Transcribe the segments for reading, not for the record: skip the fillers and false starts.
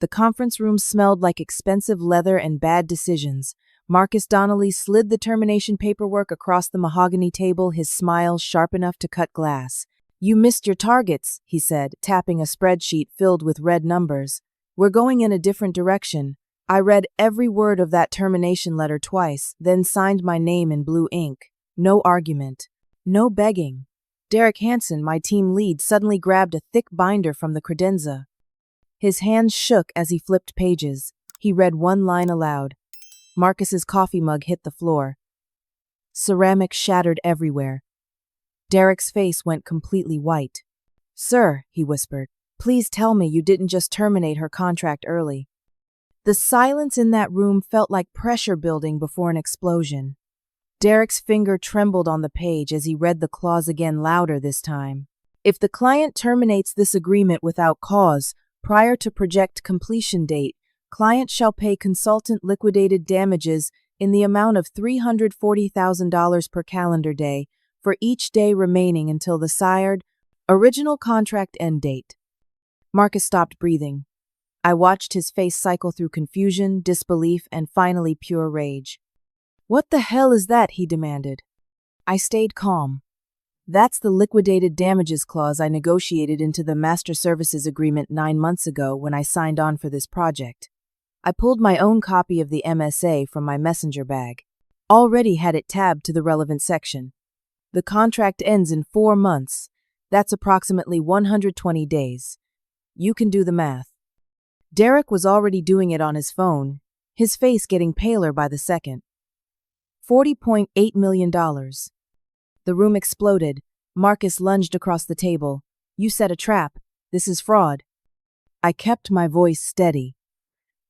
The conference room smelled like expensive leather and bad decisions. Marcus Donnelly slid the termination paperwork across the mahogany table, his smile sharp enough to cut glass. "You missed your targets," he said, tapping a spreadsheet filled with red numbers. "We're going in a different direction." I read every word of that termination letter twice, then signed my name in blue ink. No argument. No begging. Derek Hansen, my team lead, suddenly grabbed a thick binder from the credenza. His hands shook as he flipped pages. He read one line aloud. Marcus's coffee mug hit the floor. Ceramic shattered everywhere. Derek's face went completely white. "Sir," he whispered, "please tell me you didn't just terminate her contract early." The silence in that room felt like pressure building before an explosion. Derek's finger trembled on the page as he read the clause again, louder this time. "If the client terminates this agreement without cause, prior to project completion date, client shall pay consultant liquidated damages in the amount of $340,000 per calendar day for each day remaining until the sired original contract end date." Marcus stopped breathing. I watched his face cycle through confusion, disbelief, and finally pure rage. "What the hell is that?" he demanded. I stayed calm. "That's the liquidated damages clause I negotiated into the master services agreement 9 months ago when I signed on for this project." I pulled my own copy of the MSA from my messenger bag. Already had it tabbed to the relevant section. "The contract ends in 4 months. That's approximately 120 days. You can do the math." Derek was already doing it on his phone, his face getting paler by the second. $40.8 million. The room exploded. Marcus lunged across the table. "You set a trap. This is fraud." I kept my voice steady.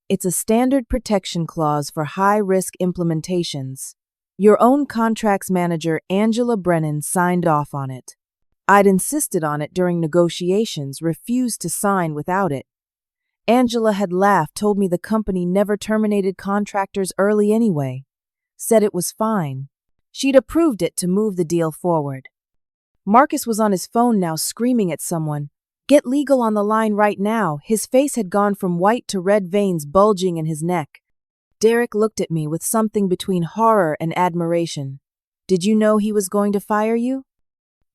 "It's a standard protection clause for high-risk implementations. Your own contracts manager, Angela Brennan, signed off on it. I'd insisted on it during negotiations, refused to sign without it. Angela had laughed, told me the company never terminated contractors early anyway. Said it was fine. She'd approved it to move the deal forward." Marcus was on his phone now, screaming at someone. "Get legal on the line right now." His face had gone from white to red, veins bulging in his neck. Derek looked at me with something between horror and admiration. "Did you know he was going to fire you?"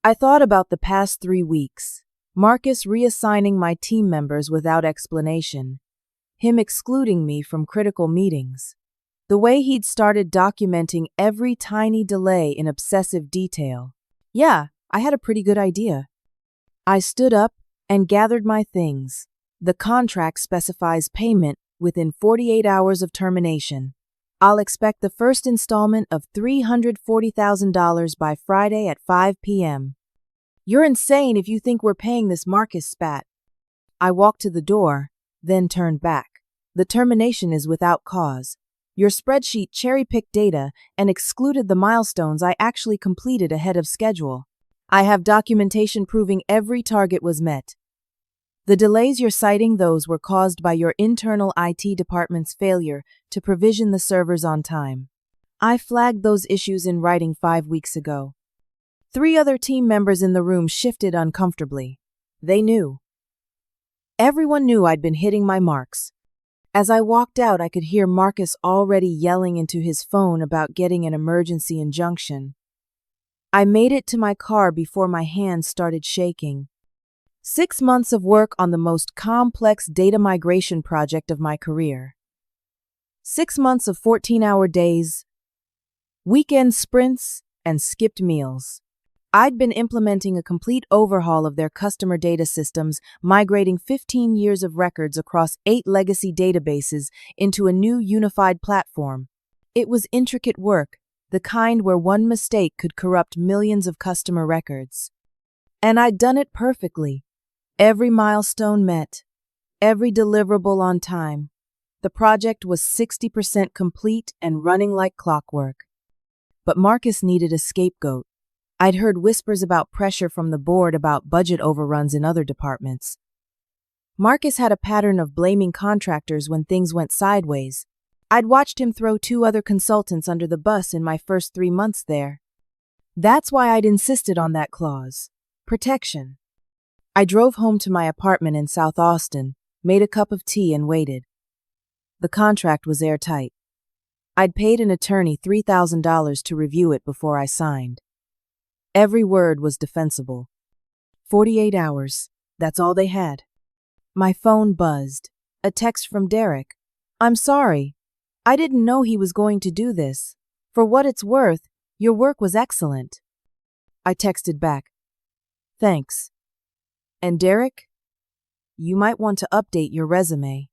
I thought about the past 3 weeks. Marcus reassigning my team members without explanation. Him excluding me from critical meetings. The way he'd started documenting every tiny delay in obsessive detail. Yeah, I had a pretty good idea. I stood up and gathered my things. The contract specifies payment within 48 hours of termination. I'll expect the first installment of $340,000 by Friday at 5 p.m. "You're insane if you think we're paying this," Marcus spat. I walked to the door, then turned back. "The termination is without cause. Your spreadsheet cherry-picked data and excluded the milestones I actually completed ahead of schedule. I have documentation proving every target was met. The delays you're citing, those were caused by your internal IT department's failure to provision the servers on time. I flagged those issues in writing 5 weeks ago." 3 other team members in the room shifted uncomfortably. They knew. Everyone knew I'd been hitting my marks. As I walked out, I could hear Marcus already yelling into his phone about getting an emergency injunction. I made it to my car before my hands started shaking. 6 months of work on the most complex data migration project of my career. 6 months of 14-hour days, weekend sprints, and skipped meals. I'd been implementing a complete overhaul of their customer data systems, migrating 15 years of records across 8 legacy databases into a new unified platform. It was intricate work, the kind where one mistake could corrupt millions of customer records. And I'd done it perfectly. Every milestone met, every deliverable on time. The project was 60% complete and running like clockwork. But Marcus needed a scapegoat. I'd heard whispers about pressure from the board about budget overruns in other departments. Marcus had a pattern of blaming contractors when things went sideways. I'd watched him throw 2 other consultants under the bus in my first 3 months there. That's why I'd insisted on that clause. Protection. I drove home to my apartment in South Austin, made a cup of tea, and waited. The contract was airtight. I'd paid an attorney $3,000 to review it before I signed. Every word was defensible. 48 hours, that's all they had. My phone buzzed. A text from Derek. "I'm sorry. I didn't know he was going to do this. For what it's worth, your work was excellent." I texted back, "Thanks. And Derek, you might want to update your resume."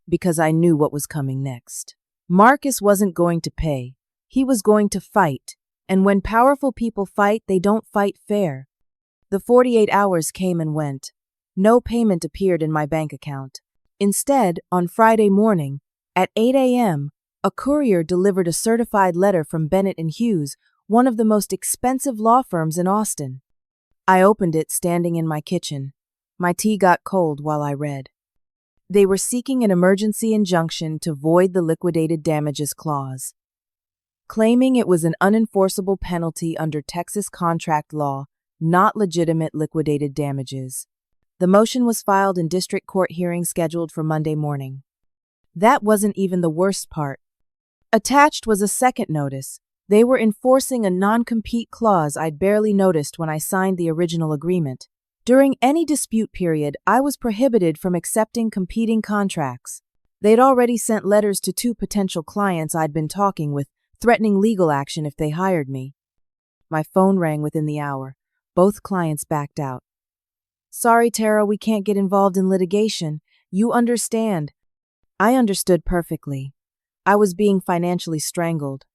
Because I knew what was coming next. Marcus wasn't going to pay. He was going to fight. And when powerful people fight, they don't fight fair. The 48 hours came and went. No payment appeared in my bank account. Instead, on Friday morning, at 8 a.m., a courier delivered a certified letter from Bennett and Hughes, one of the most expensive law firms in Austin. I opened it standing in my kitchen. My tea got cold while I read. They were seeking an emergency injunction to void the liquidated damages clause, claiming it was an unenforceable penalty under Texas contract law, not legitimate liquidated damages. The motion was filed in district court hearing scheduled for Monday morning. That wasn't even the worst part. Attached was a second notice. They were enforcing a non-compete clause I'd barely noticed when I signed the original agreement. During any dispute period, I was prohibited from accepting competing contracts. They'd already sent letters to 2 potential clients I'd been talking with, threatening legal action if they hired me. My phone rang within the hour. Both clients backed out. "Sorry, Tara, we can't get involved in litigation. You understand." I understood perfectly. I was being financially strangled.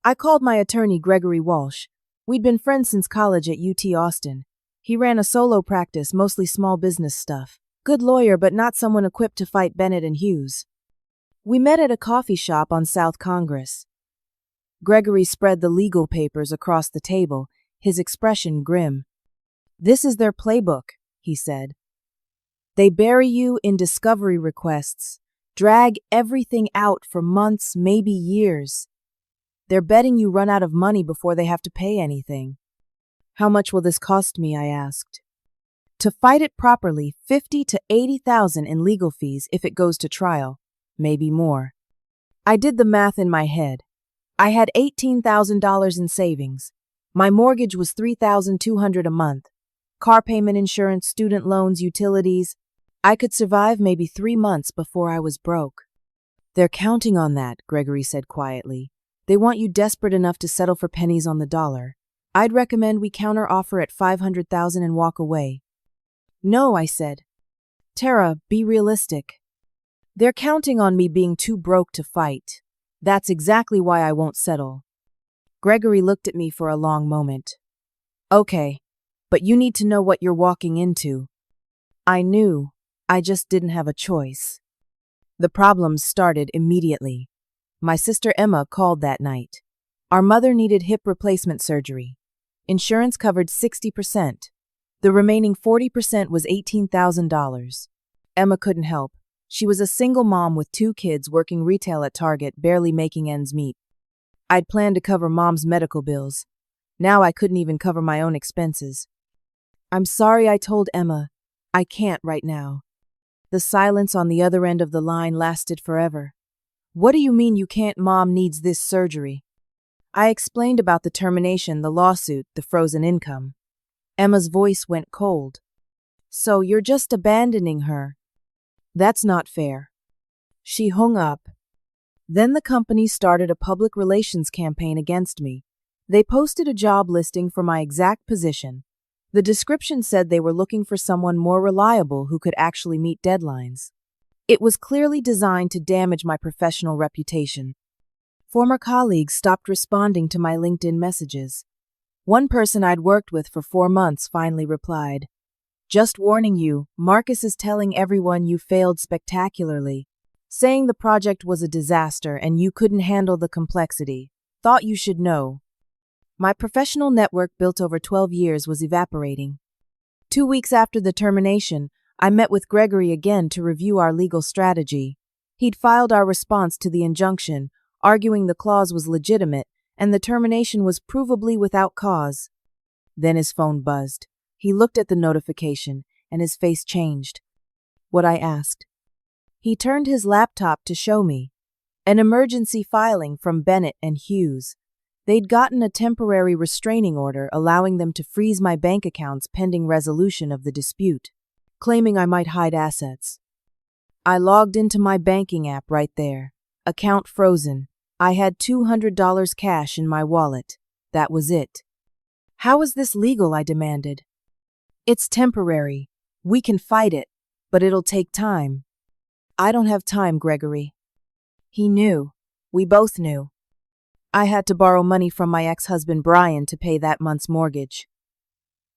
I called my attorney, Gregory Walsh. We'd been friends since college at UT Austin. He ran a solo practice, mostly small business stuff. Good lawyer, but not someone equipped to fight Bennett and Hughes. We met at a coffee shop on South Congress. Gregory spread the legal papers across the table, his expression grim. "This is their playbook," he said. "They bury you in discovery requests, drag everything out for months, maybe years. They're betting you run out of money before they have to pay anything." "How much will this cost me?" I asked. "To fight it properly, $50,000 to $80,000 in legal fees if it goes to trial, maybe more." I did the math in my head. I had $18,000 in savings. My mortgage was $3,200 a month. Car payment, insurance, student loans, utilities. I could survive maybe 3 months before I was broke. "They're counting on that," Gregory said quietly. "They want you desperate enough to settle for pennies on the dollar. I'd recommend we counter-offer at $500,000 and walk away." "No," I said. "Tara, be realistic. They're counting on me being too broke to fight. That's exactly why I won't settle." Gregory looked at me for a long moment. "Okay, but you need to know what you're walking into." I knew. I just didn't have a choice. The problems started immediately. My sister Emma called that night. Our mother needed hip replacement surgery. Insurance covered 60%. The remaining 40% was $18,000. Emma couldn't help. She was a single mom with 2 kids working retail at Target, barely making ends meet. I'd planned to cover Mom's medical bills. Now I couldn't even cover my own expenses. "I'm sorry," I told Emma. "I can't right now." The silence on the other end of the line lasted forever. "What do you mean you can't? Mom needs this surgery." I explained about the termination, the lawsuit, the frozen income. Emma's voice went cold. "So you're just abandoning her?" "That's not fair." She hung up. Then the company started a public relations campaign against me. They posted a job listing for my exact position. The description said they were looking for someone more reliable who could actually meet deadlines. It was clearly designed to damage my professional reputation. Former colleagues stopped responding to my LinkedIn messages. One person I'd worked with for 4 months finally replied, "Just warning you, Marcus is telling everyone you failed spectacularly, saying the project was a disaster and you couldn't handle the complexity. Thought you should know." My professional network built over 12 years was evaporating. 2 weeks after the termination, I met with Gregory again to review our legal strategy. He'd filed our response to the injunction, arguing the clause was legitimate and the termination was provably without cause. Then his phone buzzed. He looked at the notification, and his face changed. what I asked. He turned his laptop to show me. An emergency filing from Bennett and Hughes. They'd gotten a temporary restraining order allowing them to freeze my bank accounts pending resolution of the dispute, claiming I might hide assets. I logged into my banking app right there. Account frozen. I had $200 cash in my wallet. That was it. How is this legal? I demanded. It's temporary. We can fight it, but it'll take time. I don't have time, Gregory. He knew. We both knew. I had to borrow money from my ex-husband Brian to pay that month's mortgage.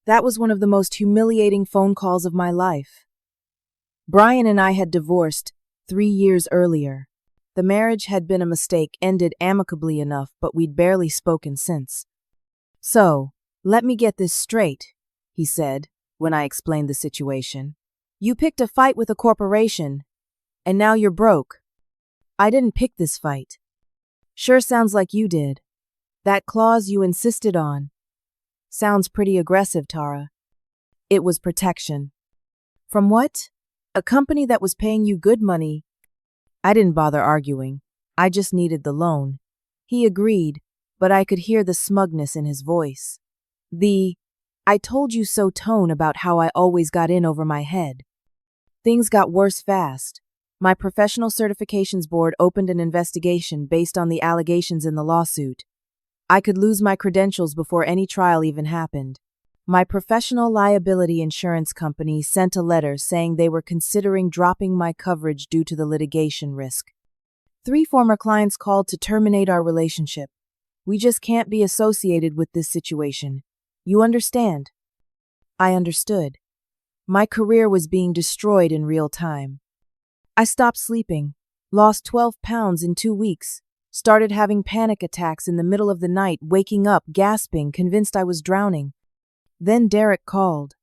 That was one of the most humiliating phone calls of my life. Brian and I had divorced 3 years earlier. The marriage had been a mistake, ended amicably enough, but we'd barely spoken since. So, let me get this straight, he said, when I explained the situation. You picked a fight with a corporation, and now you're broke. I didn't pick this fight. Sure sounds like you did. That clause you insisted on. Sounds pretty aggressive, Tara. It was protection. From what? A company that was paying you good money. I didn't bother arguing. I just needed the loan. He agreed, but I could hear the smugness in his voice. The "I told you so" tone about how I always got in over my head. Things got worse fast. My professional certifications board opened an investigation based on the allegations in the lawsuit. I could lose my credentials before any trial even happened. My professional liability insurance company sent a letter saying they were considering dropping my coverage due to the litigation risk. 3 former clients called to terminate our relationship. We just can't be associated with this situation. You understand? I understood. My career was being destroyed in real time. I stopped sleeping, lost 12 pounds in 2 weeks, started having panic attacks in the middle of the night, waking up, gasping, convinced I was drowning. Then Derek called.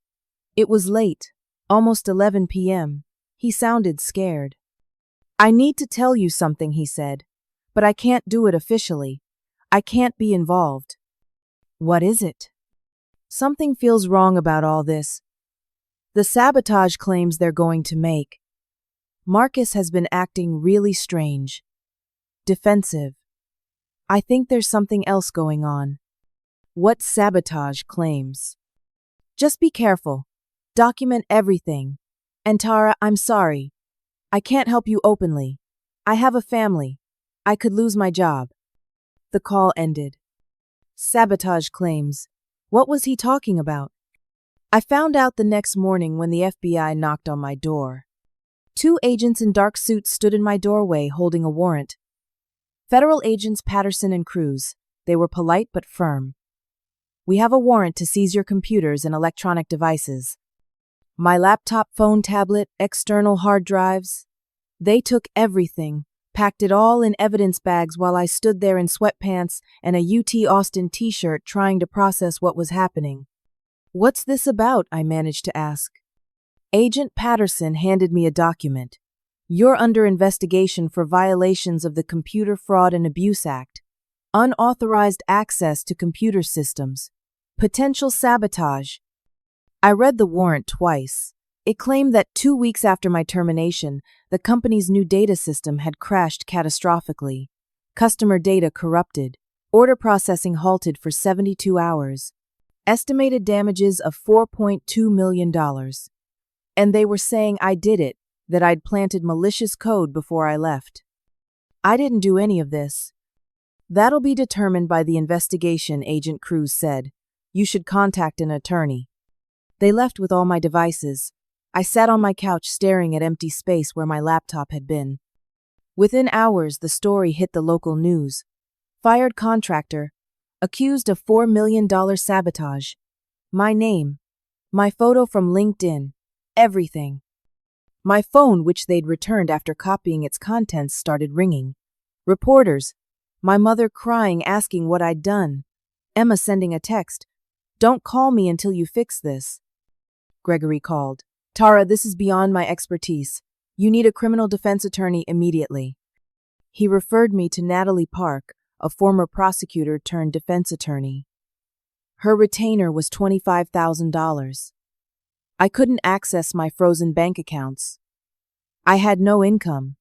It was late, almost 11 p.m. He sounded scared. I need to tell you something, he said, but I can't do it officially. I can't be involved. What is it? Something feels wrong about all this. The sabotage claims they're going to make. Marcus has been acting really strange. Defensive. I think there's something else going on. What sabotage claims? Just be careful. Document everything. And Tara, I'm sorry. I can't help you openly. I have a family. I could lose my job. The call ended. Sabotage claims. What was he talking about? I found out the next morning when the FBI knocked on my door. 2 agents in dark suits stood in my doorway holding a warrant. Federal agents Patterson and Cruz. They were polite but firm. We have a warrant to seize your computers and electronic devices. My laptop, phone, tablet, external hard drives. They took everything, packed it all in evidence bags while I stood there in sweatpants and a UT Austin t-shirt trying to process what was happening. What's this about? I managed to ask. Agent Patterson handed me a document. You're under investigation for violations of the Computer Fraud and Abuse Act, unauthorized access to computer systems, potential sabotage. I read the warrant twice. It claimed that 2 weeks after my termination, the company's new data system had crashed catastrophically. Customer data corrupted. Order processing halted for 72 hours. Estimated damages of $4.2 million. And they were saying I did it, that I'd planted malicious code before I left. I didn't do any of this. That'll be determined by the investigation, Agent Cruz said. You should contact an attorney. They left with all my devices. I sat on my couch staring at empty space where my laptop had been. Within hours, the story hit the local news. Fired contractor, accused of $4 million sabotage. My name, my photo from LinkedIn, everything. My phone, which they'd returned after copying its contents, started ringing. Reporters, my mother crying, asking what I'd done. Emma sending a text. Don't call me until you fix this. Gregory called. Tara, this is beyond my expertise. You need a criminal defense attorney immediately. He referred me to Natalie Park, a former prosecutor turned defense attorney. Her retainer was $25,000. I couldn't access my frozen bank accounts. I had no income,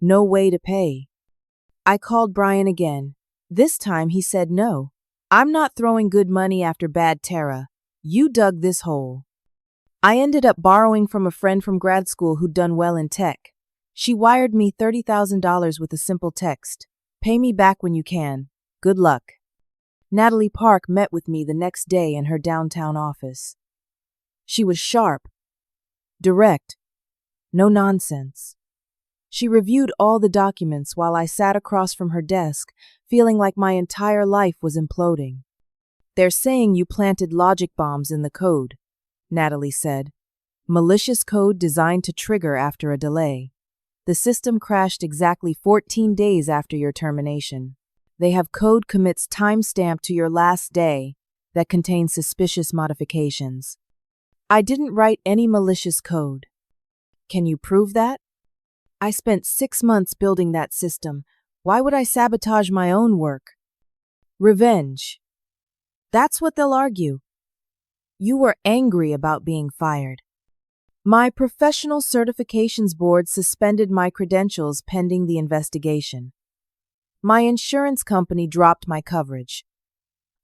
no way to pay. I called Brian again. This time he said no. I'm not throwing good money after bad, Tara. You dug this hole. I ended up borrowing from a friend from grad school who'd done well in tech. She wired me $30,000 with a simple text. Pay me back when you can. Good luck. Natalie Park met with me the next day in her downtown office. She was sharp, direct, no nonsense. She reviewed all the documents while I sat across from her desk, feeling like my entire life was imploding. They're saying you planted logic bombs in the code, Natalie said. Malicious code designed to trigger after a delay. The system crashed exactly 14 days after your termination. They have code commits timestamped to your last day that contains suspicious modifications. I didn't write any malicious code. Can you prove that? I spent 6 months building that system. Why would I sabotage my own work? Revenge. That's what they'll argue. You were angry about being fired. My professional certifications board suspended my credentials pending the investigation. My insurance company dropped my coverage.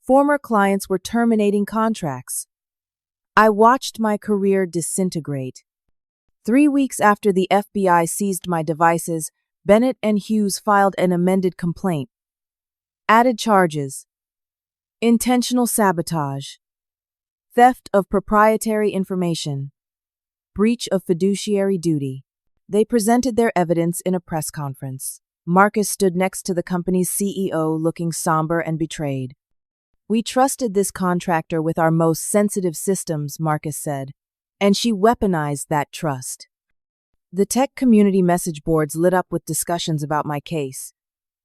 Former clients were terminating contracts. I watched my career disintegrate. 3 weeks after the FBI seized my devices, Bennett and Hughes filed an amended complaint. Added charges: intentional sabotage, theft of proprietary information, breach of fiduciary duty. They presented their evidence in a press conference. Marcus stood next to the company's CEO, looking somber and betrayed. We trusted this contractor with our most sensitive systems, Marcus said, and she weaponized that trust. The tech community message boards lit up with discussions about my case.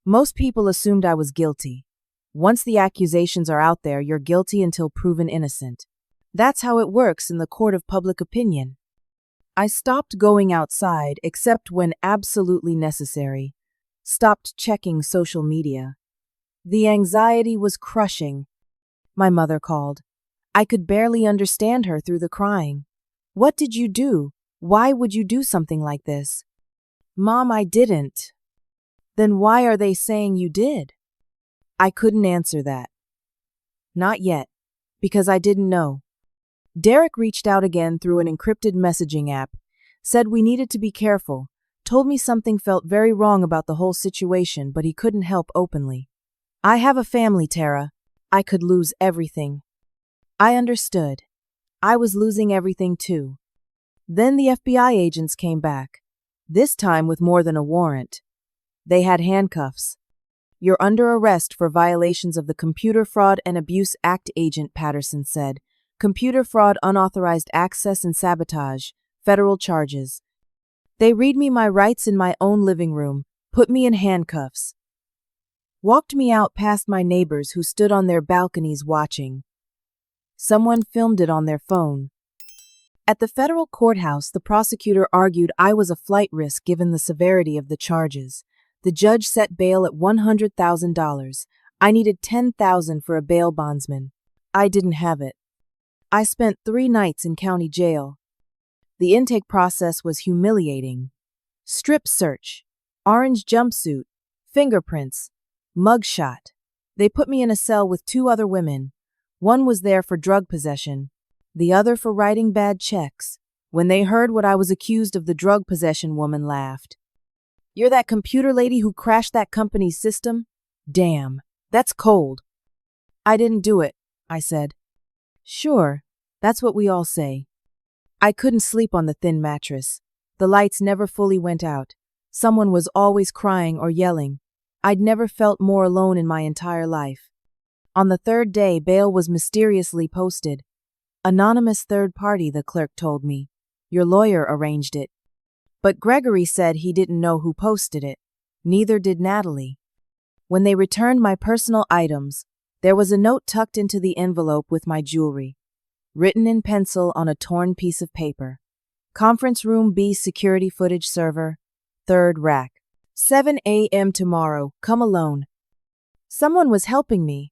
Most people assumed I was guilty. Once the accusations are out there, you're guilty until proven innocent. That's how it works in the court of public opinion. I stopped going outside except when absolutely necessary. Stopped checking social media. The anxiety was crushing. My mother called. I could barely understand her through the crying. What did you do? Why would you do something like this? Mom, I didn't. Then why are they saying you did? I couldn't answer that. Not yet, because I didn't know. Derek reached out again through an encrypted messaging app, said we needed to be careful, told me something felt very wrong about the whole situation, but he couldn't help openly. I have a family, Tara. I could lose everything. I understood. I was losing everything too. Then the FBI agents came back, this time with more than a warrant. They had handcuffs. You're under arrest for violations of the Computer Fraud and Abuse Act, Agent Patterson said. Computer fraud, unauthorized access, and sabotage. Federal charges. They read me my rights in my own living room, put me in handcuffs. Walked me out past my neighbors who stood on their balconies watching. Someone filmed it on their phone. At the federal courthouse, the prosecutor argued I was a flight risk given the severity of the charges. The judge set bail at $100,000. I needed $10,000 for a bail bondsman. I didn't have it. I spent 3 nights in county jail. The intake process was humiliating. Strip search, orange jumpsuit, fingerprints, mugshot. They put me in a cell with 2 other women. One was there for drug possession, the other for writing bad checks. When they heard what I was accused of, the drug possession woman laughed. You're that computer lady who crashed that company's system? Damn, that's cold. I didn't do it, I said. Sure, that's what we all say. I couldn't sleep on the thin mattress. The lights never fully went out. Someone was always crying or yelling. I'd never felt more alone in my entire life. On the 3rd day, bail was mysteriously posted. Anonymous third party, the clerk told me. Your lawyer arranged it. But Gregory said he didn't know who posted it. Neither did Natalie. When they returned my personal items, there was a note tucked into the envelope with my jewelry, written in pencil on a torn piece of paper. Conference Room B, security footage server, 3rd rack. 7 a.m. tomorrow, come alone. Someone was helping me.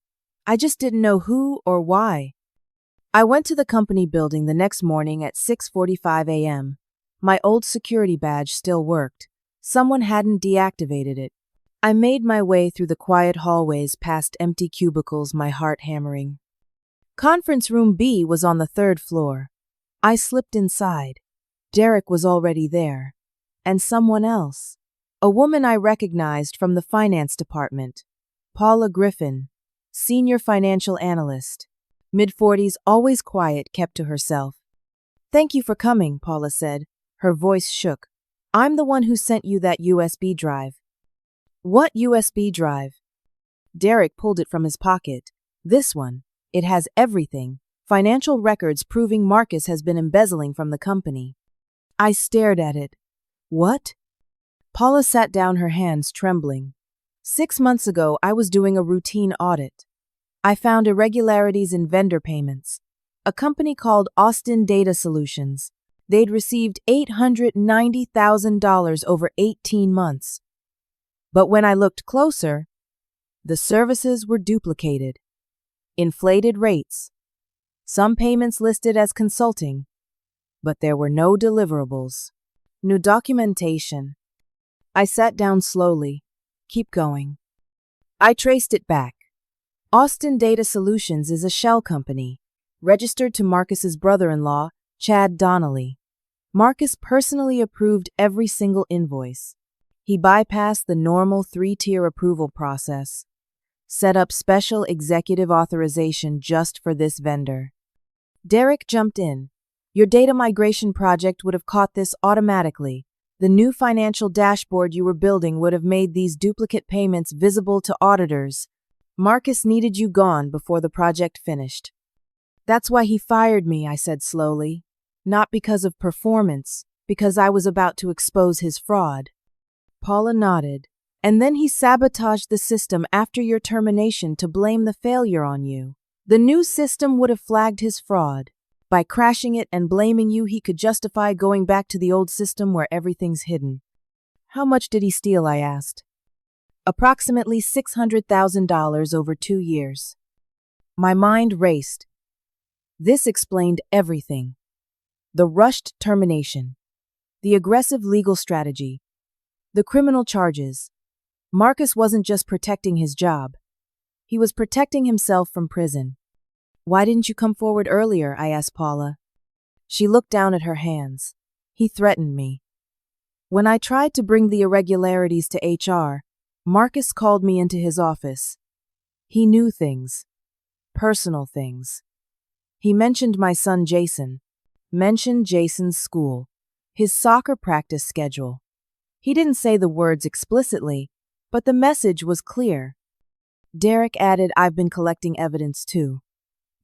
I just didn't know who or why. I went to the company building the next morning at 6:45 a.m. My old security badge still worked. Someone hadn't deactivated it. I made my way through the quiet hallways past empty cubicles, my heart hammering. Conference room B was on the 3rd floor. I slipped inside. Derek was already there. And someone else. A woman I recognized from the finance department. Paula Griffin, senior financial analyst. Mid-40s, always quiet, kept to herself. "Thank you for coming," Paula said. Her voice shook. "I'm the one who sent you that USB drive." "What USB drive?" Derek pulled it from his pocket. "This one. It has everything. Financial records proving Marcus has been embezzling from the company." I stared at it. "What?" Paula sat down, her hands trembling. 6 months ago, I was doing a routine audit. I found irregularities in vendor payments. A company called Austin Data Solutions. They'd received $890,000 over 18 months. But when I looked closer, the services were duplicated. Inflated rates. Some payments listed as consulting, but there were no deliverables. No documentation. I sat down slowly. "Keep going." I traced it back. Austin Data Solutions is a shell company, registered to Marcus's brother-in-law, Chad Donnelly. Marcus personally approved every single invoice. He bypassed the normal 3-tier approval process, set up special executive authorization just for this vendor. Derek jumped in. "Your data migration project would have caught this automatically. The new financial dashboard you were building would have made these duplicate payments visible to auditors. Marcus needed you gone before the project finished." "That's why he fired me," I said slowly. "Not because of performance, because I was about to expose his fraud." Paula nodded. "And then he sabotaged the system after your termination to blame the failure on you. The new system would have flagged his fraud. By crashing it and blaming you, he could justify going back to the old system where everything's hidden." "How much did he steal?" I asked. "Approximately $600,000 over 2 years." My mind raced. This explained everything. The rushed termination. The aggressive legal strategy. The criminal charges. Marcus wasn't just protecting his job. He was protecting himself from prison. "Why didn't you come forward earlier?" I asked Paula. She looked down at her hands. "He threatened me. When I tried to bring the irregularities to HR, Marcus called me into his office. He knew things. Personal things. He mentioned my son Jason. Mentioned Jason's school. His soccer practice schedule. He didn't say the words explicitly, but the message was clear." Derek added, "I've been collecting evidence too.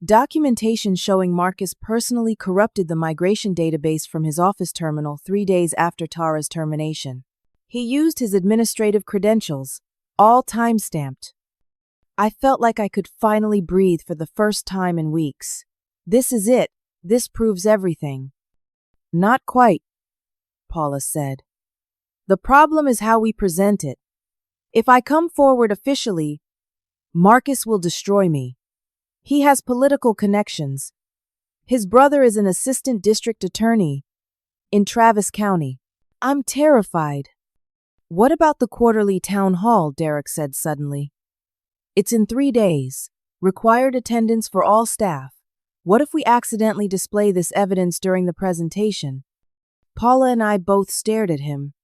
Documentation showing Marcus personally corrupted the migration database from his office terminal 3 days after Tara's termination. He used his administrative credentials, all time-stamped." I felt like I could finally breathe for the first time in weeks. "This is it. This proves everything." "Not quite," Paula said. "The problem is how we present it. If I come forward officially, Marcus will destroy me. He has political connections. His brother is an assistant district attorney in Travis County. I'm terrified." "What about the quarterly town hall?" Derek said suddenly. "It's in 3 days. Required attendance for all staff. What if we accidentally display this evidence during the presentation?" Paula and I both stared at him.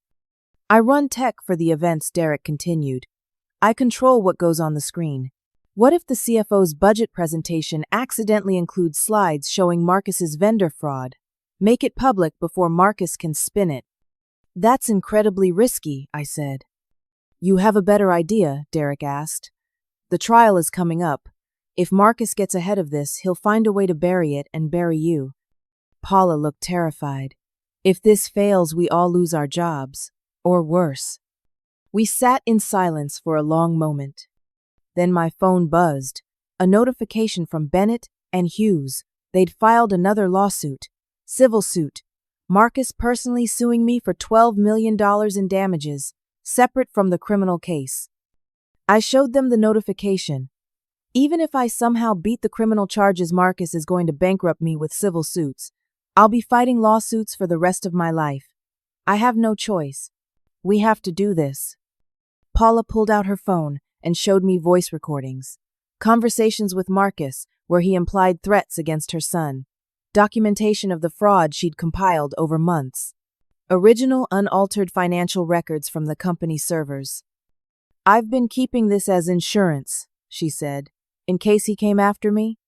"I run tech for the events," Derek continued. "I control what goes on the screen. What if the CFO's budget presentation accidentally includes slides showing Marcus's vendor fraud? Make it public before Marcus can spin it." "That's incredibly risky," I said. "You have a better idea?" Derek asked. "The trial is coming up. If Marcus gets ahead of this, he'll find a way to bury it and bury you." Paula looked terrified. "If this fails, we all lose our jobs. Or worse." We sat in silence for a long moment. Then my phone buzzed. A notification from Bennett and Hughes. They'd filed another lawsuit. Civil suit. Marcus personally suing me for $12 million in damages, separate from the criminal case. I showed them the notification. Even if I somehow beat the criminal charges, Marcus is going to bankrupt me with civil suits. I'll be fighting lawsuits for the rest of my life. I have no choice. We have to do this. Paula pulled out her phone and showed me voice recordings. Conversations with Marcus, where he implied threats against her son. Documentation of the fraud she'd compiled over months. Original, unaltered financial records from the company servers. I've been keeping this as insurance, she said, in case he came after me.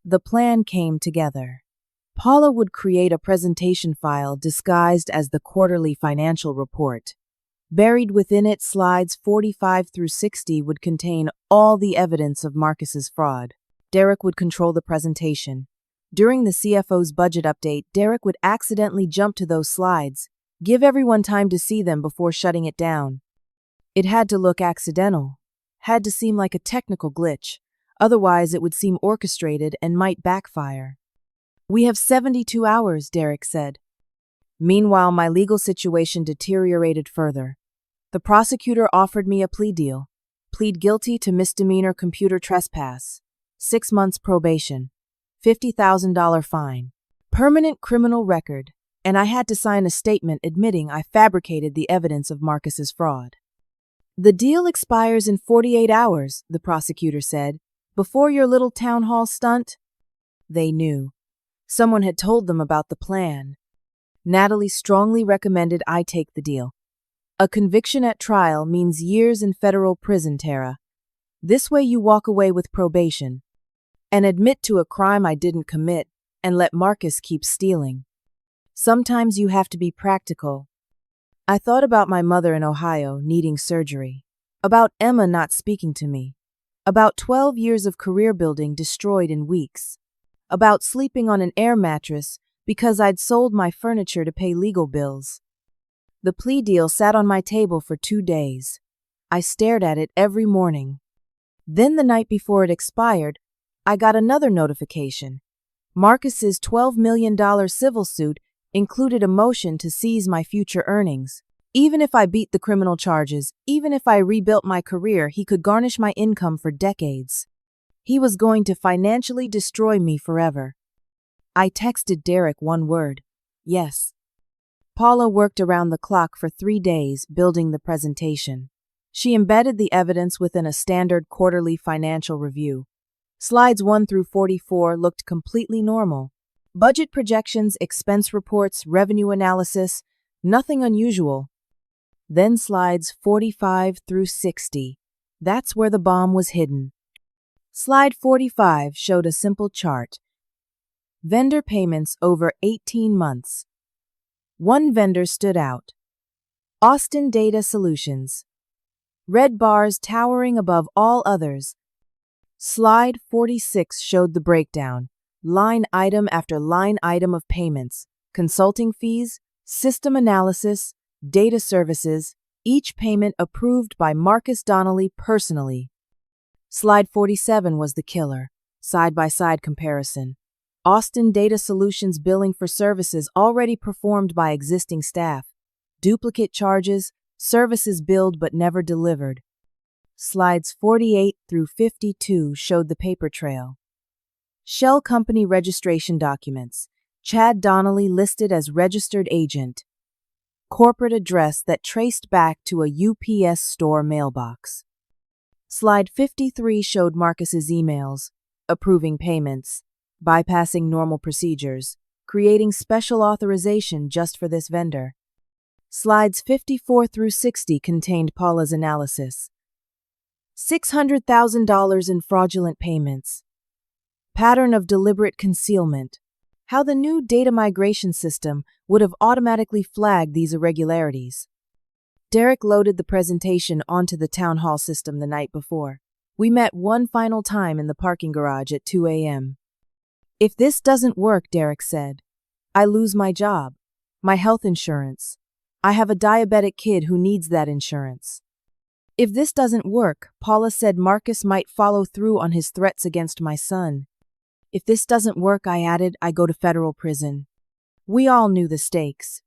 The plan came together. Paula would create a presentation file disguised as the quarterly financial report. Buried within it, slides 45 through 60 would contain all the evidence of Marcus's fraud. Derek would control the presentation. During the CFO's budget update, Derek would accidentally jump to those slides, give everyone time to see them before shutting it down. It had to look accidental, had to seem like a technical glitch, otherwise it would seem orchestrated and might backfire. We have 72 hours, Derek said. Meanwhile, my legal situation deteriorated further. The prosecutor offered me a plea deal. Plead guilty to misdemeanor computer trespass. 6 months probation. $50,000 fine. Permanent criminal record. And I had to sign a statement admitting I fabricated the evidence of Marcus's fraud. The deal expires in 48 hours, the prosecutor said. Before your little town hall stunt? They knew. Someone had told them about the plan. Natalie strongly recommended I take the deal. A conviction at trial means years in federal prison, Tara. This way you walk away with probation and admit to a crime I didn't commit and let Marcus keep stealing. Sometimes you have to be practical. I thought about my mother in Ohio needing surgery, about Emma not speaking to me, about 12 years of career building destroyed in weeks, about sleeping on an air mattress because I'd sold my furniture to pay legal bills. The plea deal sat on my table for 2 days. I stared at it every morning. Then the night before it expired, I got another notification. Marcus's $12 million civil suit included a motion to seize my future earnings. Even if I beat the criminal charges, even if I rebuilt my career, he could garnish my income for decades. He was going to financially destroy me forever. I texted Derek one word: yes. Paula worked around the clock for 3 days building the presentation. She embedded the evidence within a standard quarterly financial review. Slides 1 through 44 looked completely normal. Budget projections, expense reports, revenue analysis, nothing unusual. Then slides 45 through 60. That's where the bomb was hidden. Slide 45 showed a simple chart. Vendor payments over 18 months. One vendor stood out. Austin Data Solutions. Red bars towering above all others. Slide 46 showed the breakdown. Line item after line item of payments, consulting fees, system analysis, data services, each payment approved by Marcus Donnelly personally. Slide 47 was the killer, side-by-side comparison. Austin Data Solutions billing for services already performed by existing staff, duplicate charges, services billed but never delivered. Slides 48 through 52 showed the paper trail. Shell Company registration documents. Chad Donnelly listed as registered agent. Corporate address that traced back to a UPS store mailbox. Slide 53 showed Marcus's emails, approving payments, bypassing normal procedures, creating special authorization just for this vendor. Slides 54 through 60 contained Paula's analysis. $600,000 in fraudulent payments. Pattern of deliberate concealment. How the new data migration system would have automatically flagged these irregularities. Derek loaded the presentation onto the town hall system the night before. We met one final time in the parking garage at 2 a.m. If this doesn't work, Derek said, I lose my job, my health insurance. I have a diabetic kid who needs that insurance. If this doesn't work, Paula said, Marcus might follow through on his threats against my son. If this doesn't work, I added, I go to federal prison. We all knew the stakes.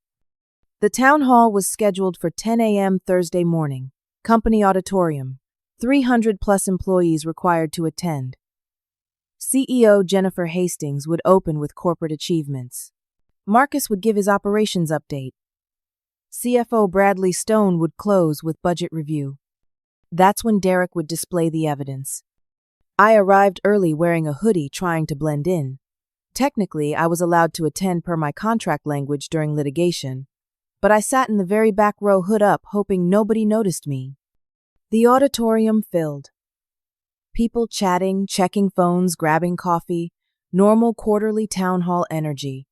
The town hall was scheduled for 10 a.m. Thursday morning. Company auditorium. 300 plus employees required to attend. CEO Jennifer Hastings would open with corporate achievements. Marcus would give his operations update. CFO Bradley Stone would close with budget review. That's when Derek would display the evidence. I arrived early wearing a hoodie trying to blend in. Technically, I was allowed to attend per my contract language during litigation, but I sat in the very back row hood up hoping nobody noticed me. The auditorium filled. People chatting, checking phones, grabbing coffee, normal quarterly town hall energy.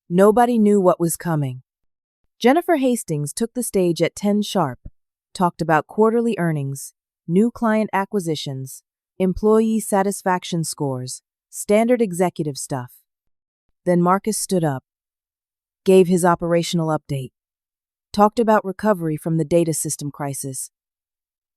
Nobody knew what was coming. Jennifer Hastings took the stage at 10 sharp, talked about quarterly earnings, new client acquisitions, employee satisfaction scores, standard executive stuff. Then Marcus stood up, gave his operational update, talked about recovery from the data system crisis,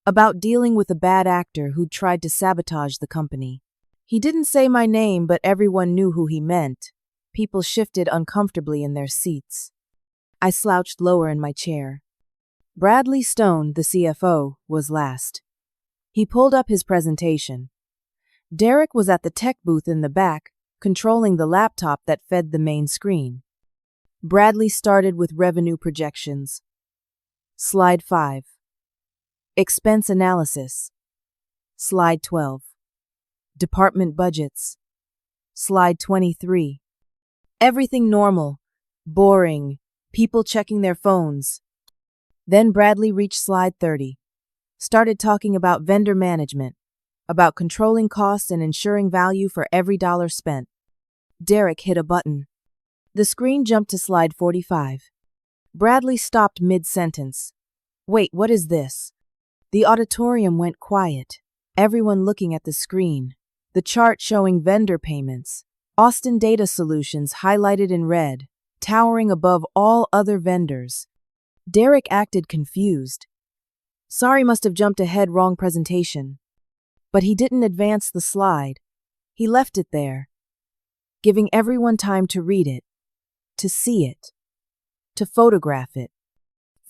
about dealing with a bad actor who'd tried to sabotage the company. He didn't say my name, but everyone knew who he meant. People shifted uncomfortably in their seats. I slouched lower in my chair. Bradley Stone, the CFO, was last. He pulled up his presentation. Derek was at the tech booth in the back, controlling the laptop that fed the main screen. Bradley started with revenue projections. Slide 5. Expense analysis. Slide 12. Department budgets. Slide 23. Everything normal, boring, people checking their phones. Then Bradley reached slide 30. Started talking about vendor management, about controlling costs and ensuring value for every dollar spent. Derek hit a button. The screen jumped to slide 45. Bradley stopped mid-sentence. Wait, what is this? The auditorium went quiet, everyone looking at the screen. The chart showing vendor payments. Austin Data Solutions highlighted in red, towering above all other vendors. Derek acted confused. Sorry, must have jumped ahead, wrong presentation. But he didn't advance the slide. He left it there, giving everyone time to read it, to see it, to photograph it.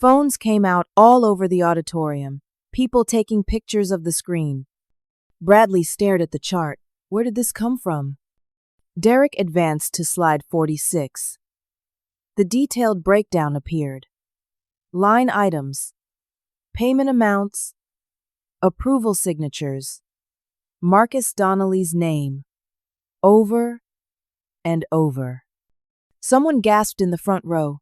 Phones came out all over the auditorium, people taking pictures of the screen. Bradley stared at the chart. Where did this come from? Derek advanced to slide 46. The detailed breakdown appeared. Line items, payment amounts, approval signatures, Marcus Donnelly's name, over and over. Someone gasped in the front row.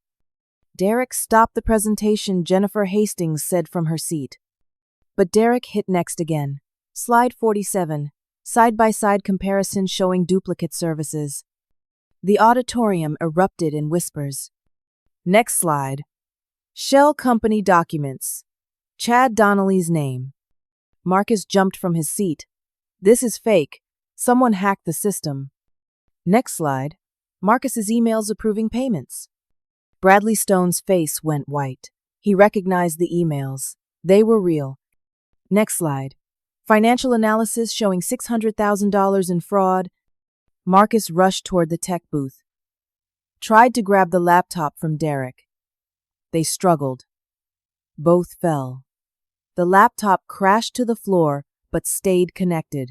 Derek stopped the presentation, Jennifer Hastings said from her seat. But Derek hit next again. Slide 47, side-by-side comparison showing duplicate services. The auditorium erupted in whispers. Next slide. Shell Company documents. Chad Donnelly's name. Marcus jumped from his seat. This is fake. Someone hacked the system. Next slide. Marcus's emails approving payments. Bradley Stone's face went white. He recognized the emails. They were real. Next slide. Financial analysis showing $600,000 in fraud. Marcus rushed toward the tech booth. Tried to grab the laptop from Derek. They struggled. Both fell. The laptop crashed to the floor, but stayed connected.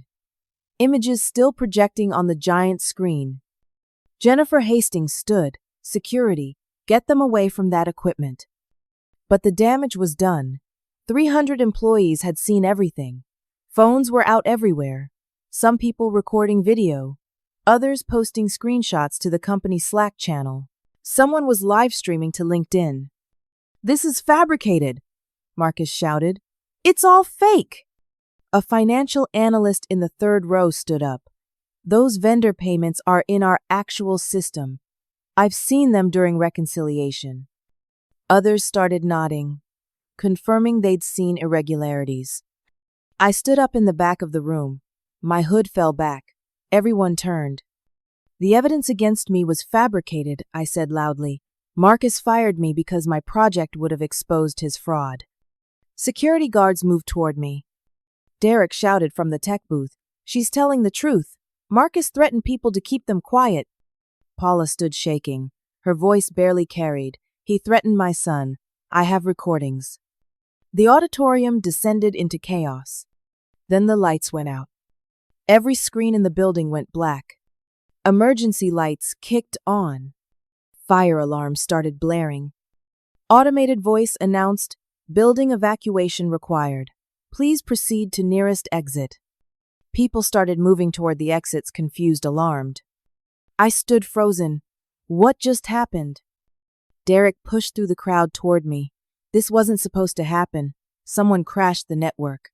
Images still projecting on the giant screen. Jennifer Hastings stood. Security, get them away from that equipment. But the damage was done. 300 employees had seen everything. Phones were out everywhere. Some people recording video. Others posting screenshots to the company Slack channel. Someone was live streaming to LinkedIn. This is fabricated, Marcus shouted. It's all fake. A financial analyst in the third row stood up. Those vendor payments are in our actual system. I've seen them during reconciliation. Others started nodding, confirming they'd seen irregularities. I stood up in the back of the room. My hood fell back. Everyone turned. The evidence against me was fabricated, I said loudly. Marcus fired me because my project would have exposed his fraud. Security guards moved toward me. Derek shouted from the tech booth, "She's telling the truth. Marcus threatened people to keep them quiet." Paula stood shaking. Her voice barely carried. "He threatened my son. I have recordings." The auditorium descended into chaos. Then the lights went out. Every screen in the building went black. Emergency lights kicked on. Fire alarms started blaring. Automated voice announced, "Building evacuation required. Please proceed to nearest exit." People started moving toward the exits, confused, alarmed. I stood frozen. What just happened? Derek pushed through the crowd toward me. This wasn't supposed to happen. Someone crashed the network.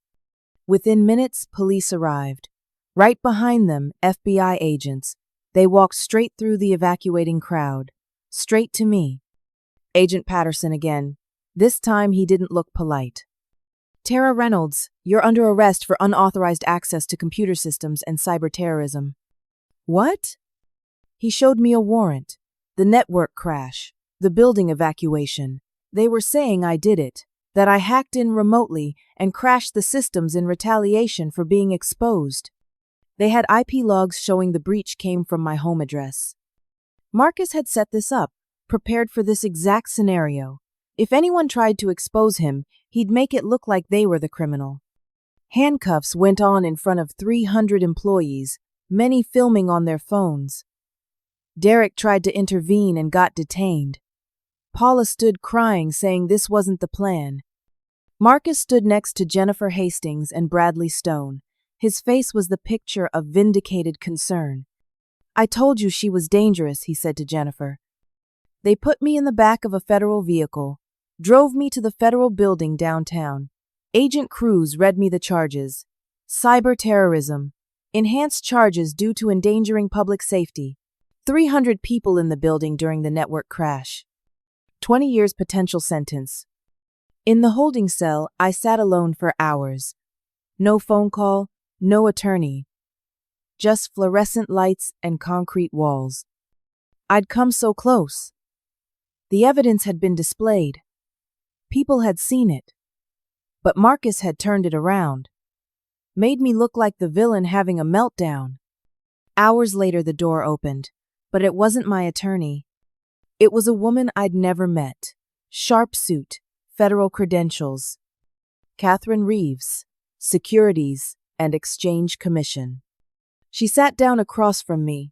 Within minutes, police arrived. Right behind them, FBI agents. They walked straight through the evacuating crowd. Straight to me. Agent Patterson again. This time he didn't look polite. "Tara Reynolds, you're under arrest for unauthorized access to computer systems and cyberterrorism." "What?" He showed me a warrant. The network crash. The building evacuation. They were saying I did it. That I hacked in remotely and crashed the systems in retaliation for being exposed. They had IP logs showing the breach came from my home address. Marcus had set this up, prepared for this exact scenario. If anyone tried to expose him, he'd make it look like they were the criminal. Handcuffs went on in front of 300 employees, many filming on their phones. Derek tried to intervene and got detained. Paula stood crying, saying this wasn't the plan. Marcus stood next to Jennifer Hastings and Bradley Stone. His face was the picture of vindicated concern. "I told you she was dangerous," he said to Jennifer. They put me in the back of a federal vehicle, drove me to the federal building downtown. Agent Cruz read me the charges. Cyber terrorism. Enhanced charges due to endangering public safety. 300 people in the building during the network crash. 20 years potential sentence. In the holding cell, I sat alone for hours. No phone call, no attorney. Just fluorescent lights and concrete walls. I'd come so close. The evidence had been displayed. People had seen it. But Marcus had turned it around. Made me look like the villain having a meltdown. Hours later, the door opened, but it wasn't my attorney. It was a woman I'd never met. Sharp suit, federal credentials. Catherine Reeves, Securities and Exchange Commission. She sat down across from me.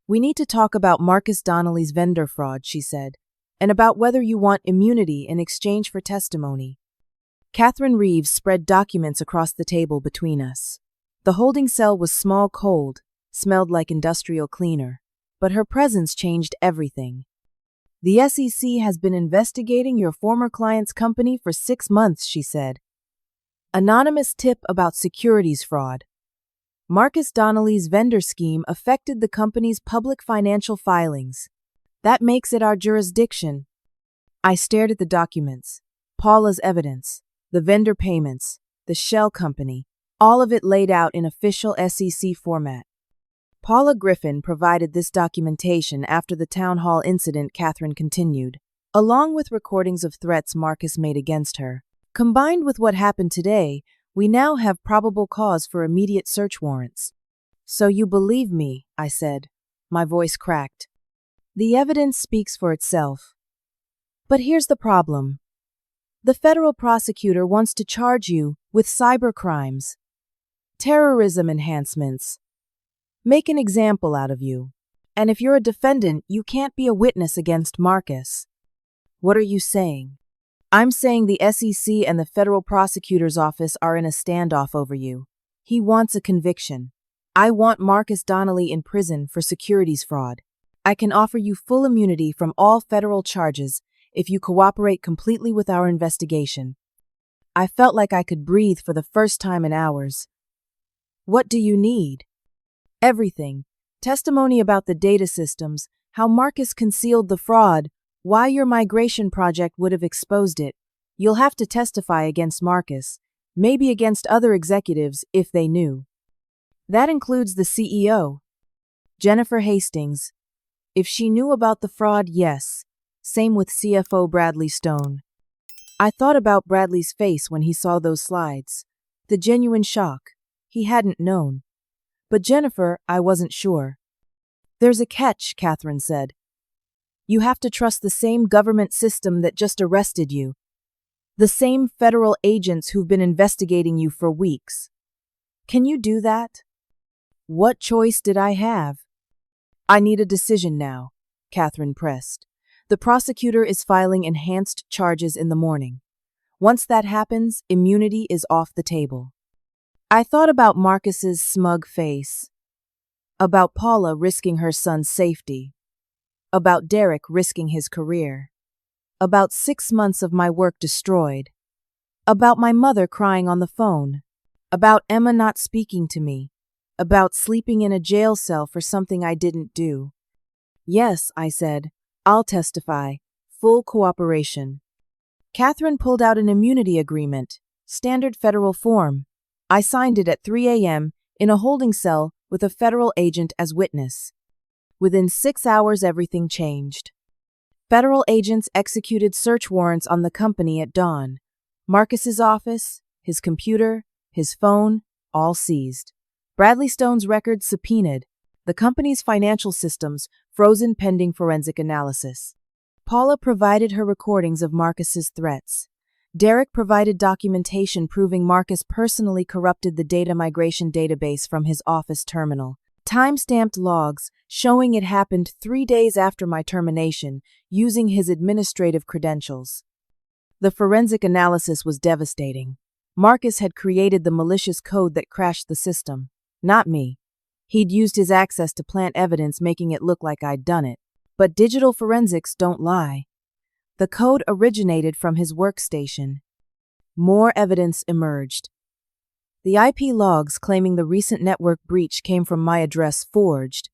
"We need to talk about Marcus Donnelly's vendor fraud," she said, "and about whether you want immunity in exchange for testimony." Catherine Reeves spread documents across the table between us. The holding cell was small, cold, smelled like industrial cleaner, but her presence changed everything. "The SEC has been investigating your former client's company for 6 months," she said. "Anonymous tip about securities fraud. Marcus Donnelly's vendor scheme affected the company's public financial filings. That makes it our jurisdiction." I stared at the documents, Paula's evidence, the vendor payments, the shell company, all of it laid out in official SEC format. Paula Griffin provided this documentation after the town hall incident, Catherine continued, along with recordings of threats Marcus made against her. "Combined with what happened today, we now have probable cause for immediate search warrants." "So you believe me," I said. My voice cracked. "The evidence speaks for itself. But here's the problem. The federal prosecutor wants to charge you with cyber crimes, terrorism enhancements, make an example out of you. And if you're a defendant, you can't be a witness against Marcus." "What are you saying?" "I'm saying the SEC and the federal prosecutor's office are in a standoff over you. He wants a conviction. I want Marcus Donnelly in prison for securities fraud. I can offer you full immunity from all federal charges if you cooperate completely with our investigation." I felt like I could breathe for the first time in hours. "What do you need?" "Everything. Testimony about the data systems, how Marcus concealed the fraud, why your migration project would have exposed it. You'll have to testify against Marcus, maybe against other executives if they knew. That includes the CEO. Jennifer Hastings. If she knew about the fraud, yes. Same with CFO Bradley Stone." I thought about Bradley's face when he saw those slides. The genuine shock. He hadn't known. But Jennifer, I wasn't sure. "There's a catch," Catherine said. "You have to trust the same government system that just arrested you. The same federal agents who've been investigating you for weeks. Can you do that?" What choice did I have? I need a decision now. Catherine pressed. "The prosecutor is filing enhanced charges in the morning. Once that happens, immunity is off the table." I thought about Marcus's smug face, about Paula risking her son's safety, about Derek risking his career, about 6 months of my work destroyed, about my mother crying on the phone, about Emma not speaking to me, about sleeping in a jail cell for something I didn't do. "Yes," I said, "I'll testify. Full cooperation." Catherine pulled out an immunity agreement, standard federal form. I signed it at 3 a.m. in a holding cell with a federal agent as witness. Within 6 hours, everything changed. Federal agents executed search warrants on the company at dawn. Marcus's office, his computer, his phone, all seized. Bradley Stone's records subpoenaed. The company's financial systems frozen pending forensic analysis. Paula provided her recordings of Marcus's threats. Derek provided documentation proving Marcus personally corrupted the data migration database from his office terminal. Time-stamped logs showing it happened 3 days after my termination, using his administrative credentials. The forensic analysis was devastating. Marcus had created the malicious code that crashed the system, not me. He'd used his access to plant evidence, making it look like I'd done it. But digital forensics don't lie. The code originated from his workstation. More evidence emerged. The IP logs claiming the recent network breach came from my address forged.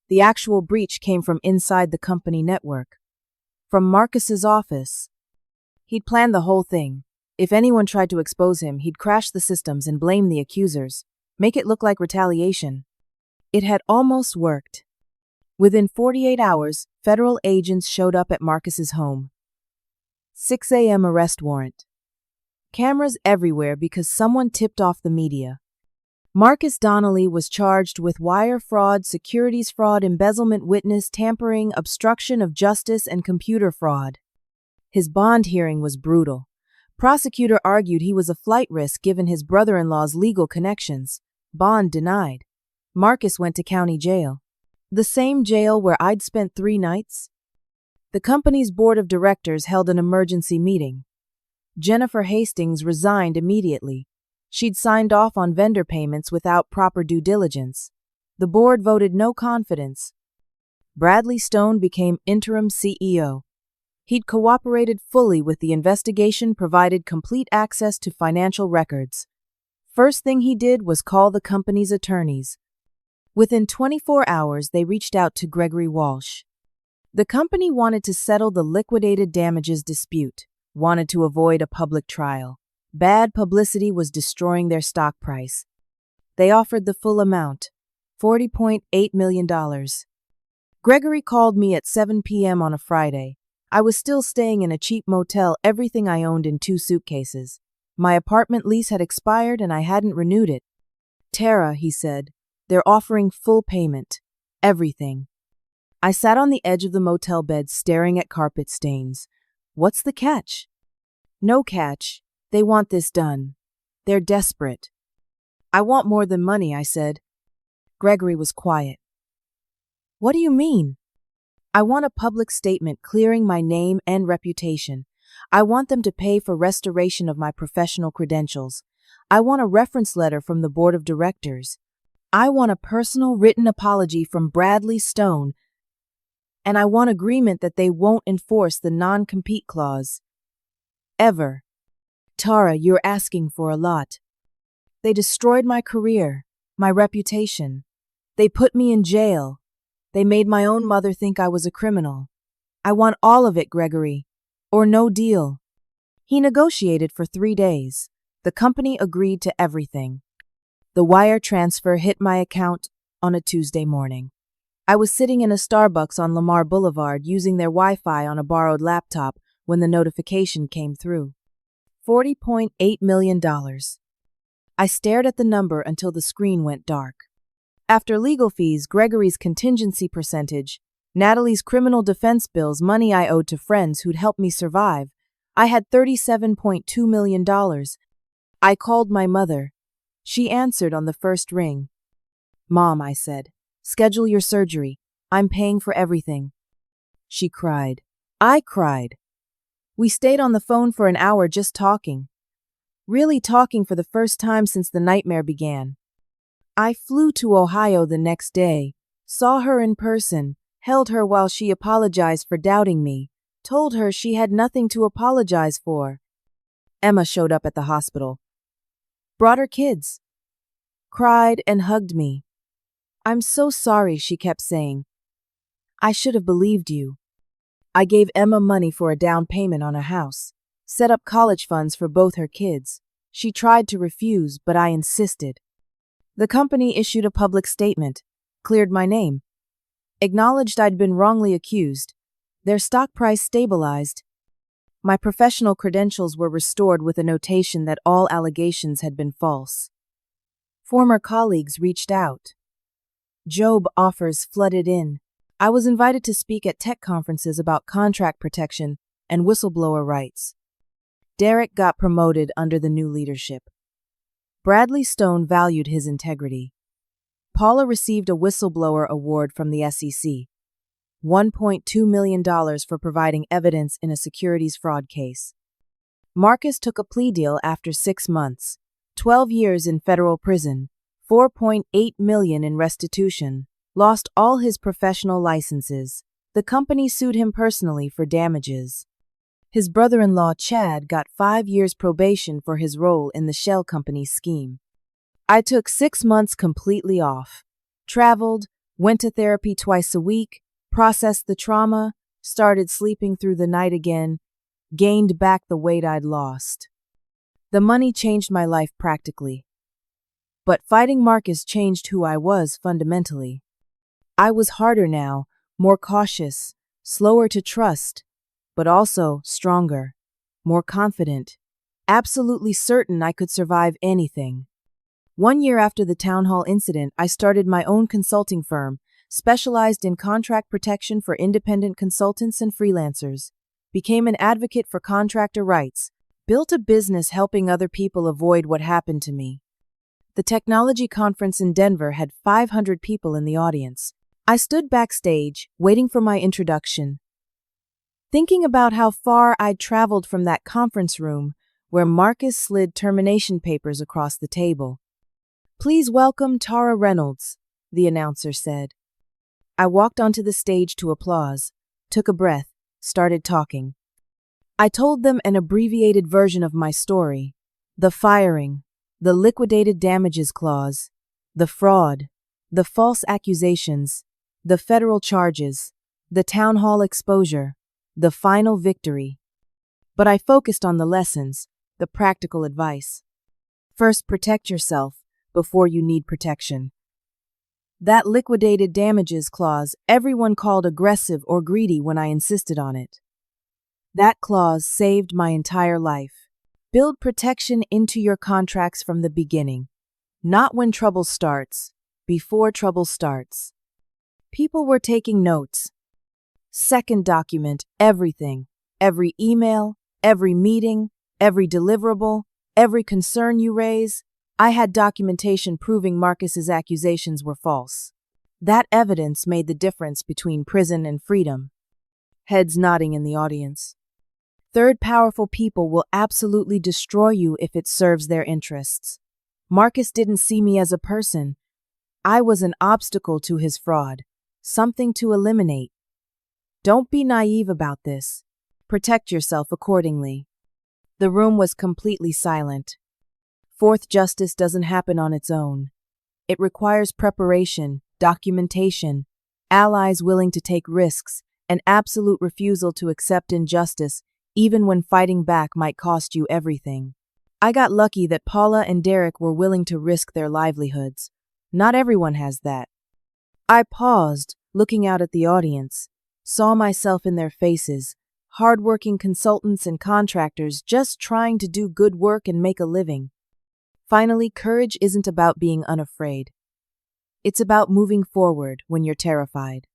The actual breach came from inside the company network. From Marcus's office. He'd planned the whole thing. If anyone tried to expose him, he'd crash the systems and blame the accusers, make it look like retaliation. It had almost worked. Within 48 hours, federal agents showed up at Marcus's home. 6 a.m. arrest warrant. Cameras everywhere because someone tipped off the media. Marcus Donnelly was charged with wire fraud, securities fraud, embezzlement, witness tampering, obstruction of justice, and computer fraud. His bond hearing was brutal. Prosecutor argued he was a flight risk given his brother-in-law's legal connections. Bond denied. Marcus went to county jail. The same jail where I'd spent 3 nights? The company's board of directors held an emergency meeting. Jennifer Hastings resigned immediately. She'd signed off on vendor payments without proper due diligence. The board voted no confidence. Bradley Stone became interim CEO. He'd cooperated fully with the investigation, provided complete access to financial records. First thing he did was call the company's attorneys. Within 24 hours, they reached out to Gregory Walsh. The company wanted to settle the liquidated damages dispute, wanted to avoid a public trial. Bad publicity was destroying their stock price. They offered the full amount, $40.8 million. Gregory called me at 7 p.m. on a Friday. I was still staying in a cheap motel, everything I owned in 2 suitcases. My apartment lease had expired and I hadn't renewed it. "Tara," he said, "they're offering full payment. Everything." I sat on the edge of the motel bed staring at carpet stains. What's the catch? No catch. They want this done. They're desperate. "I want more than money," I said. Gregory was quiet. "What do you mean?" "I want a public statement clearing my name and reputation. I want them to pay for restoration of my professional credentials. I want a reference letter from the board of directors. I want a personal written apology from Bradley Stone. And I want agreement that they won't enforce the non-compete clause. Ever." "Tara, you're asking for a lot. They destroyed my career, my reputation. They put me in jail. They made my own mother think I was a criminal. I want all of it, Gregory, or no deal." He negotiated for 3 days. The company agreed to everything. The wire transfer hit my account on a Tuesday morning. I was sitting in a Starbucks on Lamar Boulevard using their Wi-Fi on a borrowed laptop when the notification came through. $40.8 million. I stared at the number until the screen went dark. After legal fees, Gregory's contingency percentage, Natalie's criminal defense bills, money I owed to friends who'd helped me survive, I had $37.2 million. I called my mother. She answered on the first ring. "Mom," I said, "schedule your surgery. I'm paying for everything." she cried. I cried. We stayed on the phone for an hour just talking. Really talking for the first time since the nightmare began. I flew to Ohio the next day, saw her in person, held her while she apologized for doubting me, told her she had nothing to apologize for. Emma showed up at the hospital. Brought her kids. Cried and hugged me. I'm so sorry, she kept saying. I should have believed you. I gave Emma money for a down payment on a house, set up college funds for both her kids. She tried to refuse, but I insisted. The company issued a public statement, cleared my name, acknowledged I'd been wrongly accused. Their stock price stabilized. My professional credentials were restored with a notation that all allegations had been false. Former colleagues reached out. Job offers flooded in. I was invited to speak at tech conferences about contract protection and whistleblower rights. Derek got promoted under the new leadership. Bradley Stone valued his integrity. Paula received a whistleblower award from the SEC. $1.2 million for providing evidence in a securities fraud case. Marcus took a plea deal after 6 months, 12 years in federal prison, $4.8 million in restitution, lost all his professional licenses. The company sued him personally for damages. His brother-in-law Chad got 5 years probation for his role in the shell company's scheme. I took 6 months completely off, traveled, went to therapy twice a week, processed the trauma, started sleeping through the night again, gained back the weight I'd lost. The money changed my life practically. But fighting Marcus changed who I was fundamentally. I was harder now, more cautious, slower to trust, but also stronger, more confident, absolutely certain I could survive anything. 1 year after the town hall incident, I started my own consulting firm, specialized in contract protection for independent consultants and freelancers, became an advocate for contractor rights, built a business helping other people avoid what happened to me. The technology conference in Denver had 500 people in the audience. I stood backstage, waiting for my introduction, thinking about how far I'd traveled from that conference room where Marcus slid termination papers across the table. Please welcome Tara Reynolds, the announcer said. I walked onto the stage to applause, took a breath, started talking. I told them an abbreviated version of my story, the firing, the liquidated damages clause, the fraud, the false accusations, the federal charges, the town hall exposure, the final victory. But I focused on the lessons, the practical advice. First, protect yourself before you need protection. That liquidated damages clause, everyone called aggressive or greedy when I insisted on it. That clause saved my entire life. Build protection into your contracts from the beginning. Not when trouble starts, before trouble starts. People were taking notes. Second, document everything. Every email, every meeting, every deliverable, every concern you raise. I had documentation proving Marcus's accusations were false. That evidence made the difference between prison and freedom. Heads nodding in the audience. Third, powerful people will absolutely destroy you if it serves their interests. Marcus didn't see me as a person. I was an obstacle to his fraud, something to eliminate. Don't be naive about this. Protect yourself accordingly. The room was completely silent. Fourth, justice doesn't happen on its own. It requires preparation, documentation, allies willing to take risks, an absolute refusal to accept injustice, even when fighting back might cost you everything. I got lucky that Paula and Derek were willing to risk their livelihoods. Not everyone has that. I paused, looking out at the audience, saw myself in their faces, hardworking consultants and contractors just trying to do good work and make a living. Finally, courage isn't about being unafraid. It's about moving forward when you're terrified.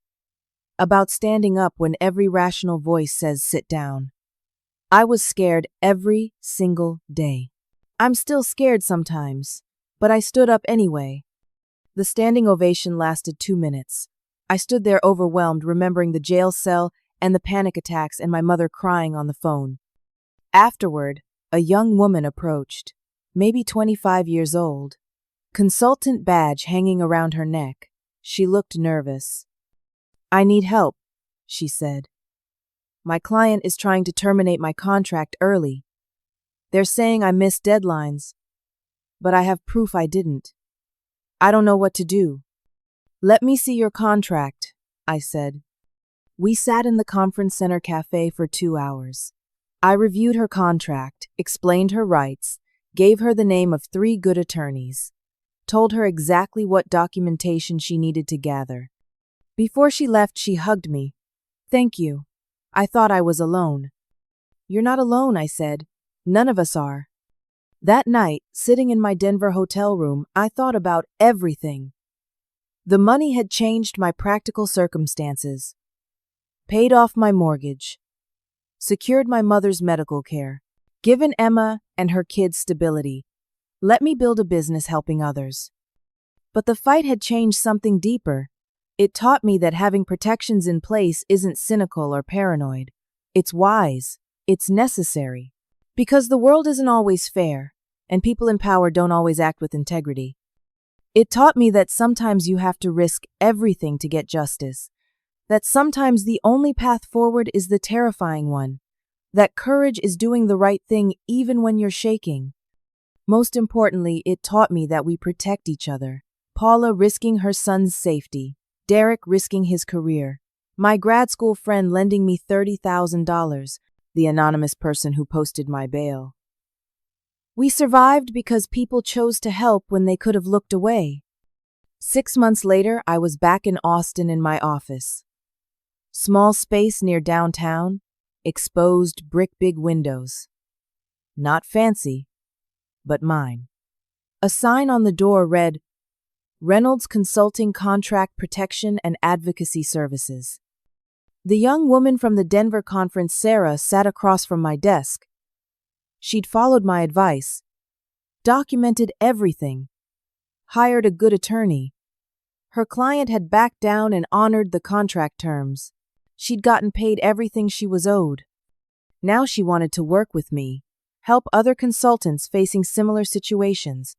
About standing up when every rational voice says sit down. I was scared every single day. I'm still scared sometimes, but I stood up anyway. The standing ovation lasted 2 minutes. I stood there overwhelmed, remembering the jail cell and the panic attacks and my mother crying on the phone. Afterward, a young woman approached, maybe 25 years old. Consultant badge hanging around her neck. She looked nervous. "I need help," she said. "My client is trying to terminate my contract early. They're saying I missed deadlines, but I have proof I didn't. I don't know what to do." "Let me see your contract," I said. We sat in the conference center cafe for 2 hours. I reviewed her contract, explained her rights, gave her the name of 3 good attorneys, told her exactly what documentation she needed to gather. Before she left, she hugged me. "Thank you. I thought I was alone." "You're not alone," I said. "None of us are." That night, sitting in my Denver hotel room, I thought about everything. The money had changed my practical circumstances, paid off my mortgage, secured my mother's medical care, given Emma and her kids stability, let me build a business helping others. But the fight had changed something deeper. It taught me that having protections in place isn't cynical or paranoid. It's wise. It's necessary. Because the world isn't always fair, and people in power don't always act with integrity. It taught me that sometimes you have to risk everything to get justice. That sometimes the only path forward is the terrifying one. That courage is doing the right thing even when you're shaking. Most importantly, it taught me that we protect each other. Paula risking her son's safety, Derek risking his career, my grad school friend lending me $30,000, the anonymous person who posted my bail. We survived because people chose to help when they could have looked away. 6 months later, I was back in Austin in my office. Small space near downtown, exposed brick-big windows. Not fancy, but mine. A sign on the door read, "Reynolds Consulting Contract Protection and Advocacy Services." The young woman from the Denver conference, Sarah, sat across from my desk. She'd followed my advice, documented everything, hired a good attorney. Her client had backed down and honored the contract terms. She'd gotten paid everything she was owed. Now she wanted to work with me, help other consultants facing similar situations.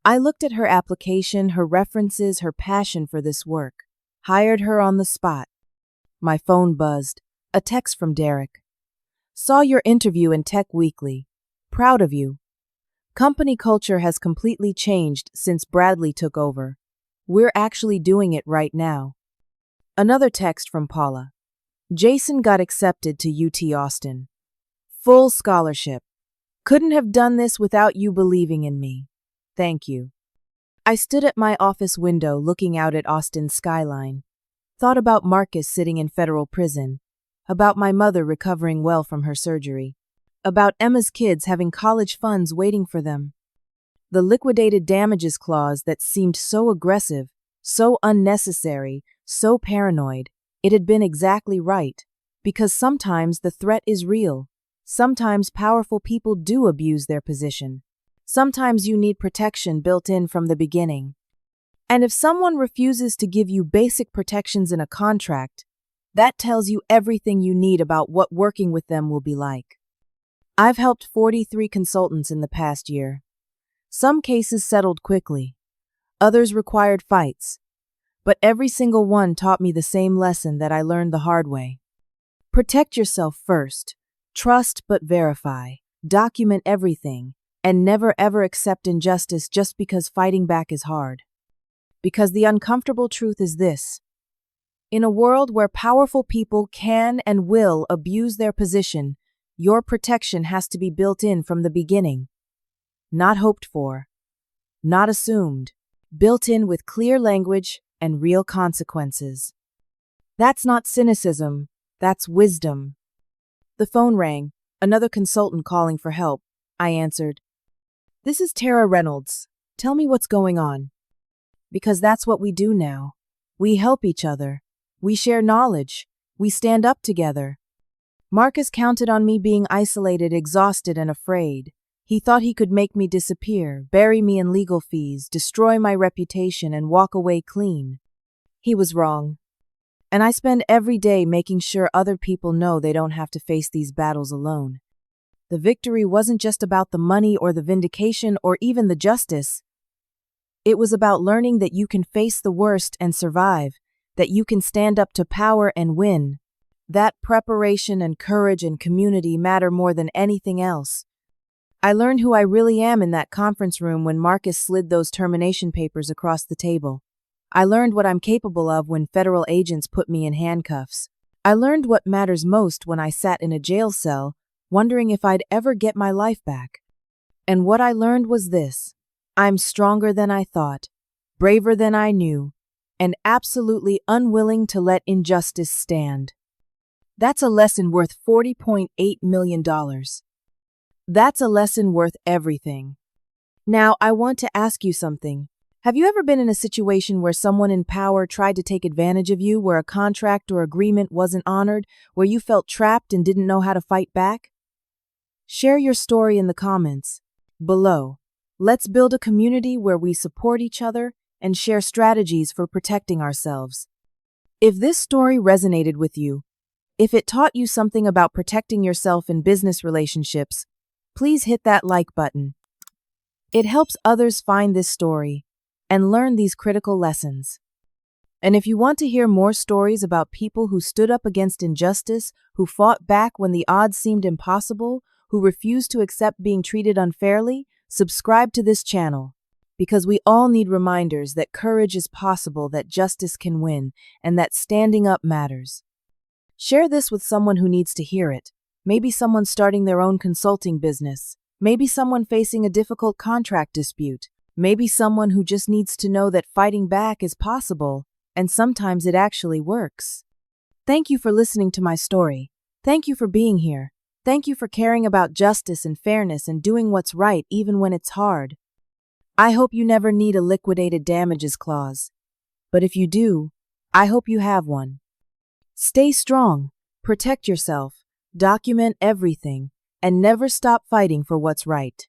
I looked at her application, her references, her passion for this work. Hired her on the spot. My phone buzzed. A text from Derek. "Saw your interview in Tech Weekly. Proud of you. Company culture has completely changed since Bradley took over. We're actually doing it right now." Another text from Paula. "Jason got accepted to UT Austin. Full scholarship. Couldn't have done this without you believing in me. Thank you." I stood at my office window looking out at Austin's skyline. Thought about Marcus sitting in federal prison. About my mother recovering well from her surgery. About Emma's kids having college funds waiting for them. The liquidated damages clause that seemed so aggressive, so unnecessary, so paranoid. It had been exactly right. Because sometimes the threat is real. Sometimes powerful people do abuse their position. Sometimes you need protection built in from the beginning. And if someone refuses to give you basic protections in a contract, that tells you everything you need about what working with them will be like. I've helped 43 consultants in the past year. Some cases settled quickly. Others required fights. But every single one taught me the same lesson that I learned the hard way. Protect yourself first. Trust but verify. Document everything. And never ever accept injustice just because fighting back is hard. Because the uncomfortable truth is this. In a world where powerful people can and will abuse their position, your protection has to be built in from the beginning. Not hoped for. Not assumed. Built in with clear language and real consequences. That's not cynicism. That's wisdom. The phone rang. Another consultant calling for help. I answered. "This is Tara Reynolds. Tell me what's going on." Because that's what we do now. We help each other. We share knowledge. We stand up together. Marcus counted on me being isolated, exhausted, and afraid. He thought he could make me disappear, bury me in legal fees, destroy my reputation, and walk away clean. He was wrong. And I spend every day making sure other people know they don't have to face these battles alone. The victory wasn't just about the money or the vindication or even the justice. It was about learning that you can face the worst and survive, that you can stand up to power and win. That preparation and courage and community matter more than anything else. I learned who I really am in that conference room when Marcus slid those termination papers across the table. I learned what I'm capable of when federal agents put me in handcuffs. I learned what matters most when I sat in a jail cell, wondering if I'd ever get my life back. And what I learned was this: I'm stronger than I thought, braver than I knew, and absolutely unwilling to let injustice stand. That's a lesson worth $40.8 million. That's a lesson worth everything. Now, I want to ask you something. Have you ever been in a situation where someone in power tried to take advantage of you, where a contract or agreement wasn't honored, where you felt trapped and didn't know how to fight back? Share your story in the comments below. Let's build a community where we support each other and share strategies for protecting ourselves. If this story resonated with you, if it taught you something about protecting yourself in business relationships, please hit that like button. It helps others find this story and learn these critical lessons. And if you want to hear more stories about people who stood up against injustice, who fought back when the odds seemed impossible, who refused to accept being treated unfairly, subscribe to this channel, because we all need reminders that courage is possible, that justice can win, and that standing up matters. Share this with someone who needs to hear it. Maybe someone starting their own consulting business. Maybe someone facing a difficult contract dispute. Maybe someone who just needs to know that fighting back is possible, and sometimes it actually works. Thank you for listening to my story. Thank you for being here. Thank you for caring about justice and fairness and doing what's right even when it's hard. I hope you never need a liquidated damages clause. But if you do, I hope you have one. Stay strong, protect yourself, document everything, and never stop fighting for what's right.